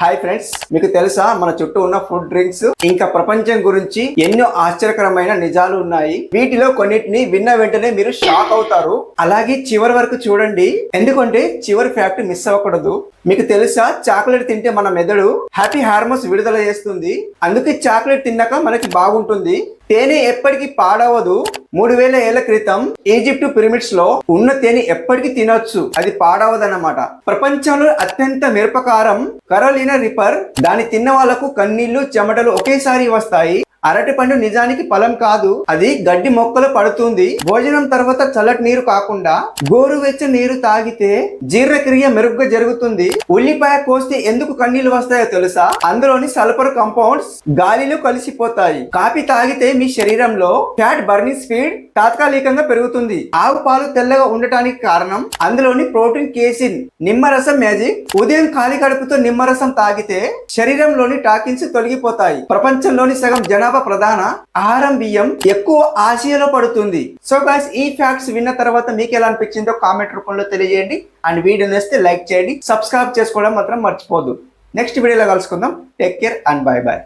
Hi friends, మీకు తెలుసా మన చుట్టూ ఉన్న ఫుడ్ డ్రింక్స్ ఇంకా ప్రపంచం గురించి ఎన్నో ఆశ్చర్యకరమైన నిజాలు ఉన్నాయి. వీటిలో కొన్నిటిని విన్న వెంటనే మీరు షాక్ అవుతారు. అలాగే చివరి వరకు చూడండి, ఎందుకంటే చివరి ఫ్యాక్ట్ మిస్ అవ్వకూడదు. మీకు తెలుసా, చాక్లెట్ తింటే మన మెదడు హ్యాపీ హార్మోన్స్ విడుదల చేస్తుంది. అందుకే చాక్లెట్ తిన్నాక మనకి బాగుంటుంది. తేనె ఎప్పటికీ పాడవదు. 3000 ఏళ్ల క్రితం ఈజిప్ట్ పిరమిడ్స్ లో ఉన్న తేనె ఎప్పటికీ తినొచ్చు, అది పాడవదన్నమాట. ప్రపంచంలో అత్యంత మిరపకారం కరోలినా రిపర్, దాన్ని తిన్న వాళ్లకు కన్నీళ్లు చెమటలు ఒకేసారి వస్తాయి. అరటిపండు నిజానికి ఫలం కాదు, అది గడ్డి మొక్కలు పడుతుంది. భోజనం తర్వాత చల్లటి నీరు కాకుండా గోరువెచ్చని నీరు తాగితే జీర్ణక్రియ మెరుగ్గా జరుగుతుంది. ఉల్లిపాయ కోస్తే ఎందుకు కన్నీళ్లు వస్తాయో తెలుసా? అందులోని సల్ఫర్ కంపౌండ్స్ గాలిలో కలిసిపోతాయి. కాఫీ తాగితే మీ శరీరంలో ఫ్యాట్ బర్నింగ్ స్పీడ్ తాత్కాలికంగా పెరుగుతుంది. ఆవు పాలు తెల్లగా ఉండటానికి కారణం అందులోని ప్రోటీన్ కేసిన్. నిమ్మరసం మ్యాజిక్. ఉదయం ఖాళీ కడుపుతో నిమ్మరసం తాగితే శరీరంలోని టాకిన్స్ తొలగిపోతాయి. ప్రపంచంలోని సగం జనాభా ప్రధాన ఆహారం బియ్యం ఎక్కువ ఆసియాలో పడుతుంది. సో గైస్, ఈ ఫ్యాక్ట్స్ విన్న తర్వాత మీకు ఎలా అనిపించిందో కామెంట్ రూపంలో తెలియజేయండి. అండ్ వీడియో నచ్చితే లైక్ చేయండి, సబ్స్క్రైబ్ చేసుకోవడం మాత్రం మర్చిపోద్దు. నెక్స్ట్ వీడియోలో కలుసుకుందాం. Take care and by by.